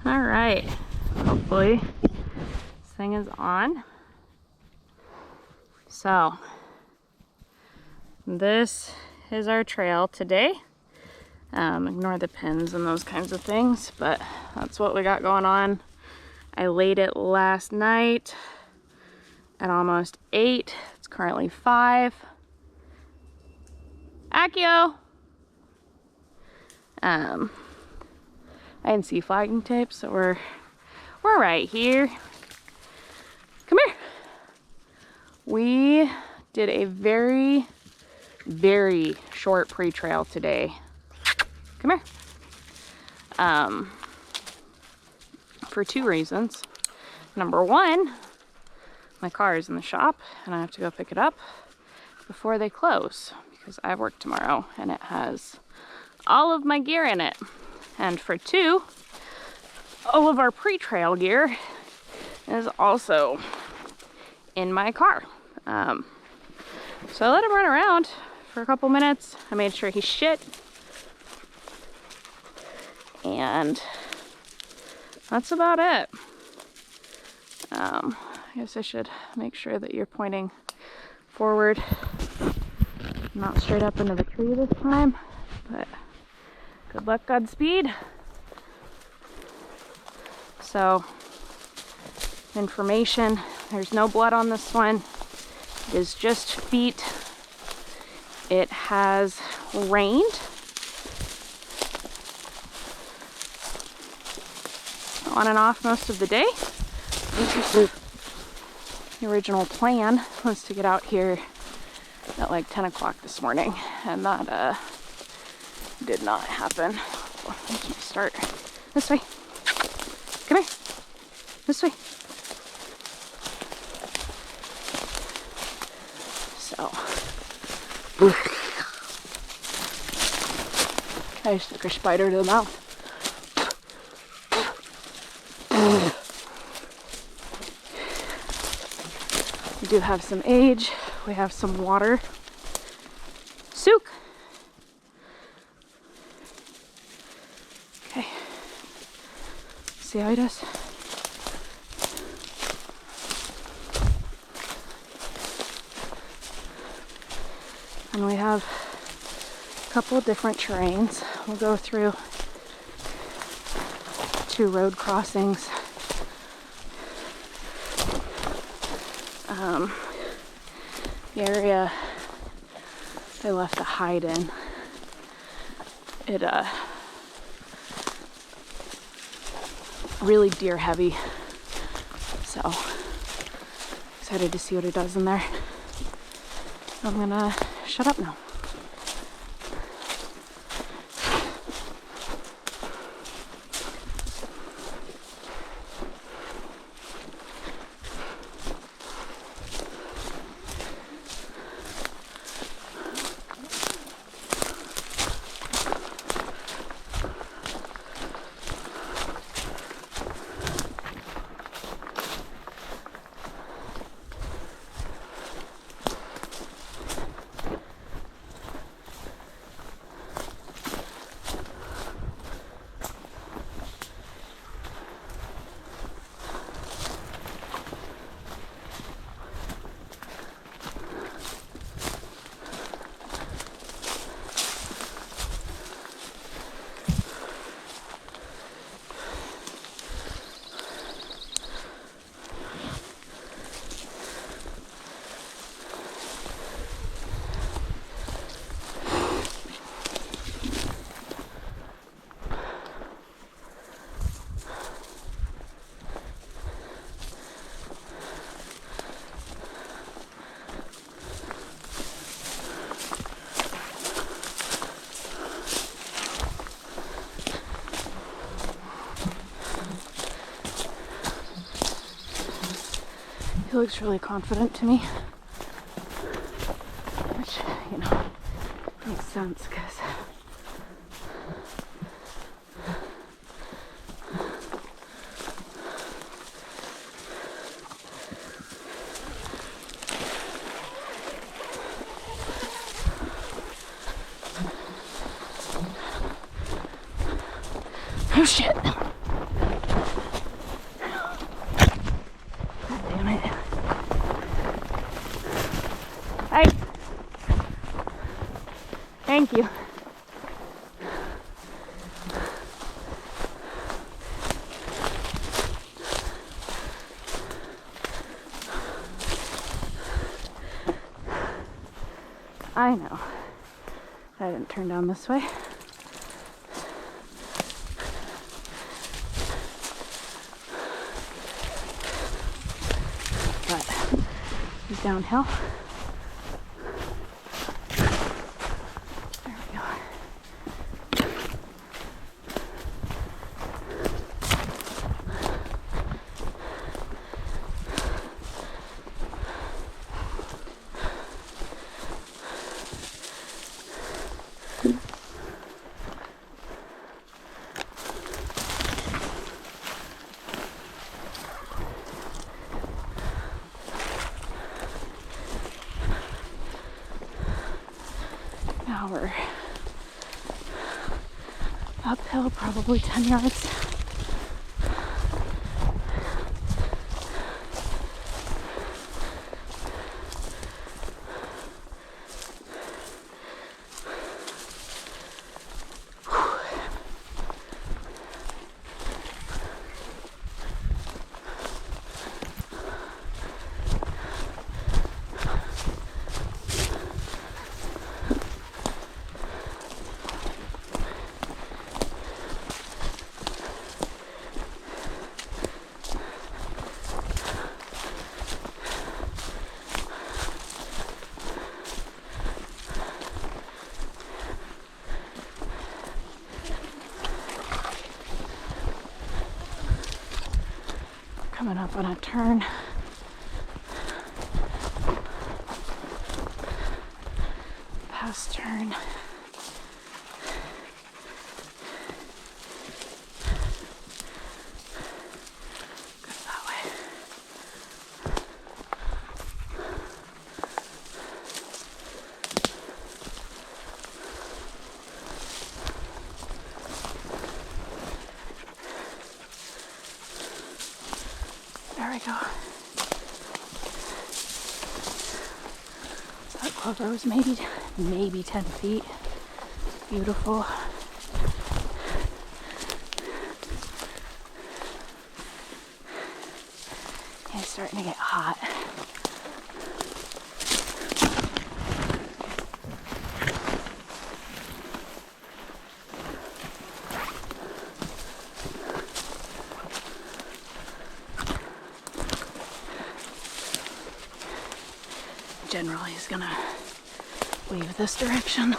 All right, hopefully this thing is on. So this is our trail today. Ignore the pins and those kinds of things, but that's what we got going on. I laid it last night at almost 8. It's currently 5. Accio! I didn't see flagging tape, so we're right here. Come here. We did a very, very short pre-trail today. Come here. For 2 reasons. Number 1, my car is in the shop and I have to go pick it up before they close because I have work tomorrow and it has all of my gear in it. And for 2, all of our pre-trail gear is also in my car. So I let him run around for a couple minutes. I made sure he shit. And that's about it. I guess I should make sure that you're pointing forward, not straight up into the tree this time, but good luck, Godspeed. So, information, there's no blood on this one. It is just feet. It has rained on and off most of the day. The original plan was to get out here at like 10 o'clock this morning, and that did not happen. I can't start. This way. Come here. This way. So, I just took a spider to the mouth. We do have some age. We have some water. Sook. Okay. See how he does? And we have a couple of different terrains. We'll go through 2 road crossings. The area they left to hide in, it really deer heavy, so excited to see what it does in there. I'm gonna shut up now. He looks really confident to me, which, you know, makes sense because oh shit. I know. I didn't turn down this way. But he's downhill. There we go. Now we're uphill, probably 10 yards. Coming up on a turn. Past turn. Go that way. There we go. That clover was maybe 10 feet. Beautiful. It's starting to get hot. Generally is gonna leave this direction.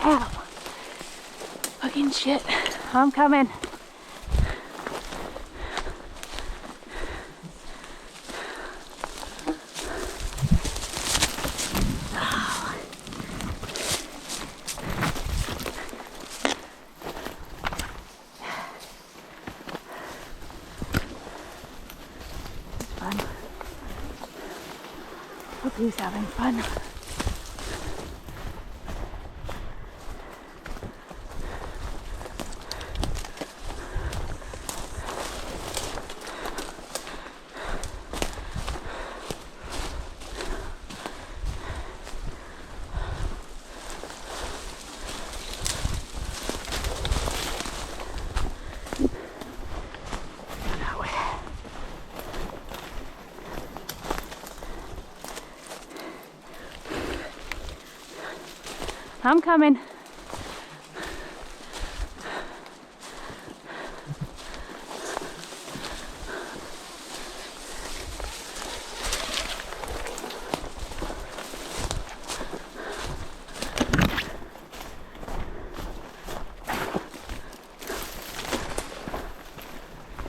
Ow. Fucking shit. I'm coming. Fun. Hope he's having fun. I'm coming.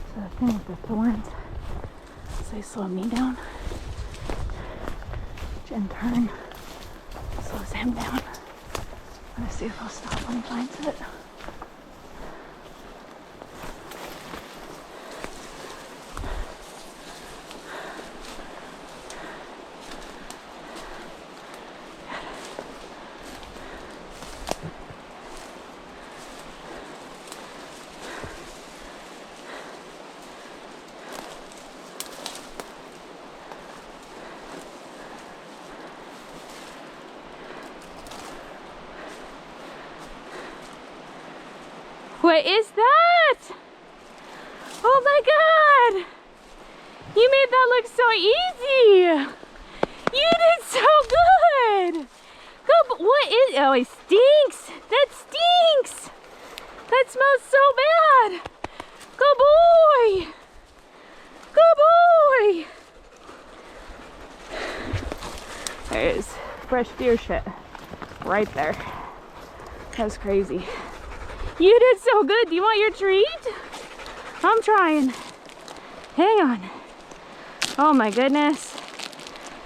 So the thing with the thorns is they slow me down, which in turn slows him down. I'm gonna see if he'll stop when he finds it. What is that? Oh my God! You made that look so easy! You did so good! Go, what is, oh, it stinks! That stinks! That smells so bad! Good boy! Good boy! There's fresh deer shit right there. That's crazy. You did so good. Do you want your treat? I'm trying. Hang on. Oh my goodness.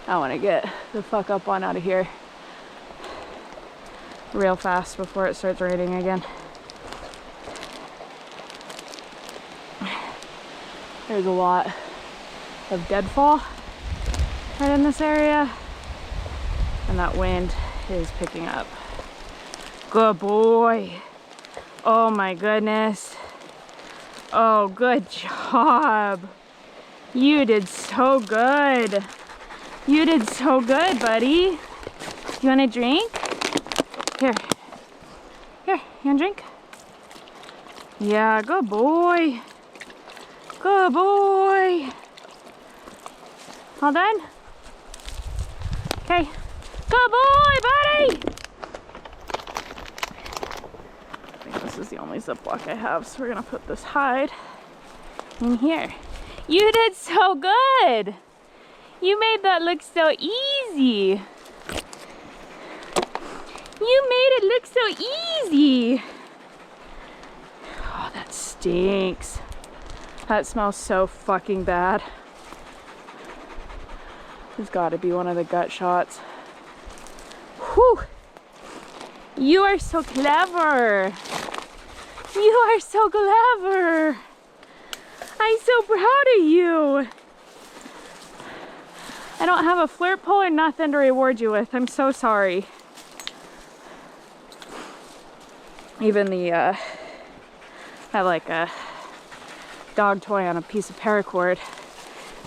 I want to get the fuck up on out of here real fast before it starts raining again. There's a lot of deadfall right in this area, and that wind is picking up. Good boy. Oh my goodness. Oh, good job. You did so good. You did so good, buddy. You want a drink? Here. Here, you want a drink? Yeah, good boy. Good boy. All done? Okay. Good boy, buddy. This is the only Ziploc I have, so we're gonna put this hide in here. You did so good. You made that look so easy. You made it look so easy. Oh, that stinks. That smells so fucking bad. There's gotta be one of the gut shots. Whew. You are so clever. You are so clever. I'm so proud of you. I don't have a flirt pole or nothing to reward you with. I'm so sorry. Even the, I have like a dog toy on a piece of paracord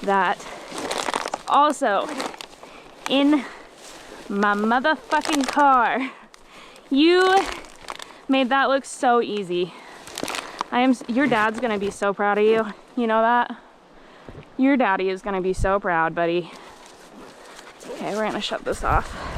that also in my motherfucking car. You made that look so easy. Your dad's gonna be so proud of you. You know that? Your daddy is gonna be so proud, buddy. Okay, we're gonna shut this off.